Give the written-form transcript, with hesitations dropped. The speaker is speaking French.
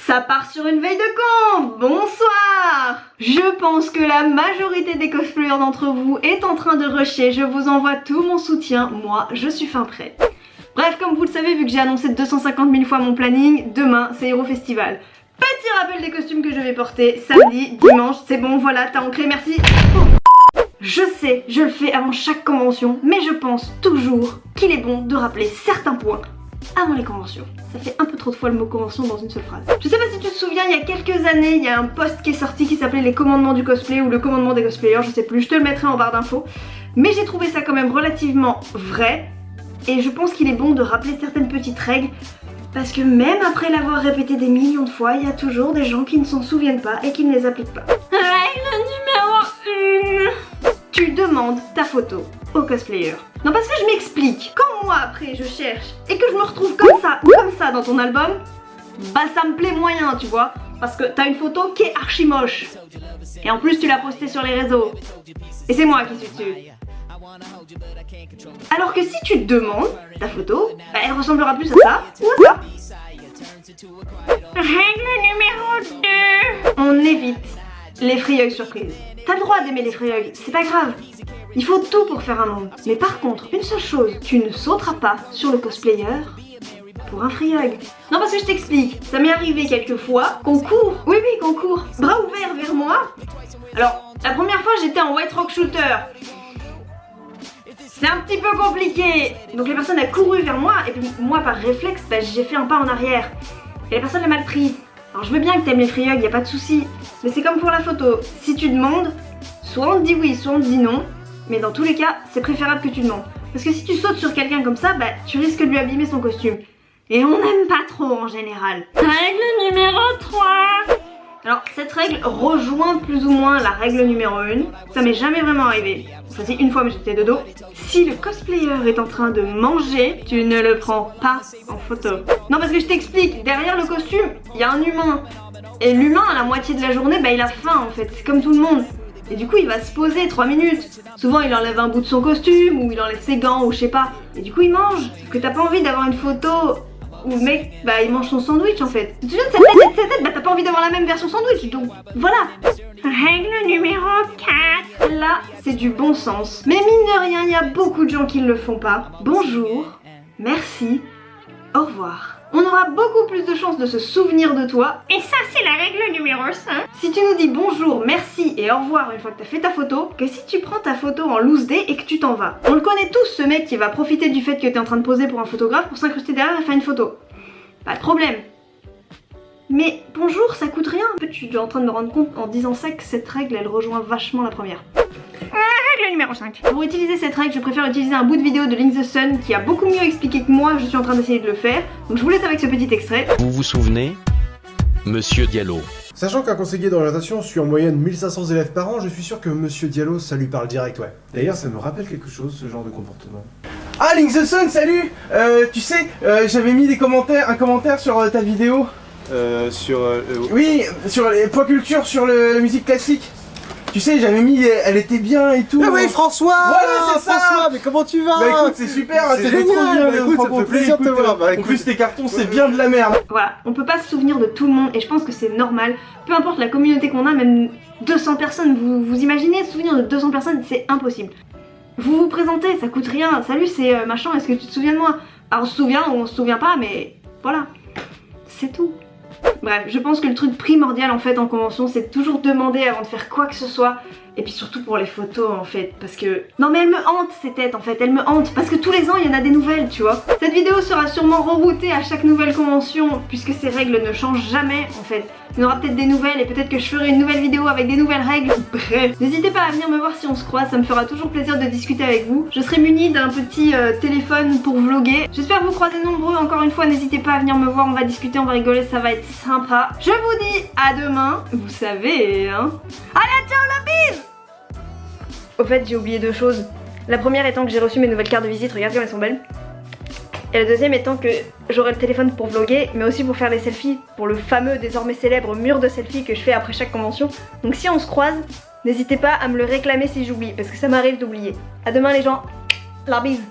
Ça part sur une veille de conf. Bonsoir. Je pense que la majorité des cosplayers d'entre vous est en train de rusher. Je vous envoie tout mon soutien. Moi, je suis fin prêt. Bref, comme vous le savez, vu que j'ai annoncé 250 000 fois mon planning, demain, c'est Hero Festival. Petit rappel des costumes que je vais porter samedi, dimanche, c'est bon, voilà, t'as ancré, merci. Je sais, je le fais avant chaque convention, mais je pense toujours qu'il est bon de rappeler certains points avant les conventions. Ça fait un peu trop de fois le mot convention dans une seule phrase. Je sais pas si tu te souviens, il y a quelques années, il y a un post qui est sorti qui s'appelait les commandements du cosplay ou le commandement des cosplayers, je sais plus, je te le mettrai en barre d'infos. Mais j'ai trouvé ça quand même relativement vrai, et je pense qu'il est bon de rappeler certaines petites règles, parce que même après l'avoir répété des millions de fois, il y a toujours des gens qui ne s'en souviennent pas et qui ne les appliquent pas. Règle numéro 1. Tu demandes ta photo au cosplayer. Non, parce que je m'explique. Quand moi après je cherche et que je me retrouve comme ça ou comme ça dans ton album, bah ça me plaît moyen, tu vois. Parce que t'as une photo qui est archi moche. Et en plus tu l'as postée sur les réseaux. Et c'est moi qui suis dessus. Alors que si tu te demandes ta photo, bah, elle ressemblera plus à ça ou à ça. Règle numéro 2. On évite les free-hugs surprises. T'as le droit d'aimer les free-hugs, c'est pas grave. Il faut tout pour faire un monde. Mais par contre, une seule chose, tu ne sauteras pas sur le cosplayer pour un free-hug. Non, parce que je t'explique, ça m'est arrivé quelques fois qu'on court. Oui, qu'on court. Bras ouverts vers moi. Alors, la première fois, j'étais en White Rock Shooter. C'est un petit peu compliqué. Donc la personne a couru vers moi et puis moi par réflexe, bah, j'ai fait un pas en arrière. Et la personne l'a mal pris. Alors je veux bien que t'aimes les free hugs, y a pas de souci. Mais c'est comme pour la photo. Si tu demandes, soit on te dit oui, soit on te dit non. Mais dans tous les cas, c'est préférable que tu demandes. Parce que si tu sautes sur quelqu'un comme ça, bah tu risques de lui abîmer son costume. Et on n'aime pas trop en général. Règle numéro 3. Alors cette règle rejoint plus ou moins la règle numéro 1. Ça m'est jamais vraiment arrivé. Ça c'est une fois mais j'étais de dos. Si le cosplayer est en train de manger, tu ne le prends pas en photo. Non, parce que je t'explique, derrière le costume, il y a un humain. Et l'humain à la moitié de la journée, bah il a faim en fait, c'est comme tout le monde. Et du coup il va se poser 3 minutes. Souvent il enlève un bout de son costume ou il enlève ses gants ou je sais pas. Et du coup il mange. Sauf que t'as pas envie d'avoir une photo où le mec, bah il mange son sandwich en fait. Tu te souviens de sa tête, bah t'as pas envie d'avoir la même version sandwich, donc voilà. Règle numéro 4. Là, c'est du bon sens. Mais mine de rien, il y a beaucoup de gens qui ne le font pas. Bonjour, merci, au revoir. On aura beaucoup plus de chances de se souvenir de toi. Et ça, c'est la règle numéro 5. Si tu nous dis bonjour, merci et au revoir une fois que t'as fait ta photo, que si tu prends ta photo en loose day et que tu t'en vas. On le connaît tous, ce mec qui va profiter du fait que t'es en train de poser pour un photographe pour s'incruster derrière et faire une photo. Pas de problème. Mais bonjour, ça coûte rien. En fait, je suis en train de me rendre compte en disant ça que cette règle, elle rejoint vachement la première. Règle numéro 5. Pour utiliser cette règle, je préfère utiliser un bout de vidéo de Link the Sun qui a beaucoup mieux expliqué que moi, je suis en train d'essayer de le faire. Donc je vous laisse avec ce petit extrait. Vous vous souvenez, Monsieur Diallo? Sachant qu'un conseiller d'orientation suit en moyenne 1500 élèves par an, je suis sûr que Monsieur Diallo, ça lui parle direct, ouais. D'ailleurs, ça me rappelle quelque chose, ce genre de comportement. Ah, Link the Sun, salut. Tu sais, j'avais mis un commentaire sur ta vidéo. Oui, sur les points culture, sur la musique classique. Tu sais, j'avais mis, elle était bien et tout. Ah oui, François. Voilà, c'est ça. François, mais comment tu vas? Bah écoute, c'est super, c'est trop génial. bien. Bah, écoute, ça me fait plaisir de te voir. Bah, en écoute. plus, tes cartons, c'est bien de la merde. Voilà, on peut pas se souvenir de tout le monde et je pense que c'est normal. Peu importe la communauté qu'on a, même 200 personnes, vous imaginez se souvenir de 200 personnes, c'est impossible. Vous vous présentez, ça coûte rien. Salut, c'est machin, est-ce que tu te souviens de moi? Alors on se souvient ou on se souvient pas, mais voilà, c'est tout. Bref, je pense que le truc primordial en fait en convention, c'est toujours demander avant de faire quoi que ce soit. Et puis surtout pour les photos en fait, parce que... Non mais elle me hante ces têtes en fait, elle me hante, parce que tous les ans il y en a des nouvelles, tu vois. Cette vidéo sera sûrement reroutée à chaque nouvelle convention, puisque ces règles ne changent jamais en fait. Il y en aura peut-être des nouvelles et peut-être que je ferai une nouvelle vidéo avec des nouvelles règles. Bref, n'hésitez pas à venir me voir si on se croise, ça me fera toujours plaisir de discuter avec vous. Je serai munie d'un petit téléphone pour vlogger. J'espère vous croiser nombreux, encore une fois n'hésitez pas à venir me voir, on va discuter, on va rigoler, ça va être sympa. Je vous dis à demain, vous savez hein. Allez ciao la bise. Au fait, j'ai oublié 2 choses. La première étant que j'ai reçu mes nouvelles cartes de visite, regarde comme elles sont belles. Et la deuxième étant que j'aurai le téléphone pour vlogger, mais aussi pour faire des selfies, pour le fameux désormais célèbre mur de selfies que je fais après chaque convention. Donc si on se croise, n'hésitez pas à me le réclamer si j'oublie, parce que ça m'arrive d'oublier. À demain les gens, la bise.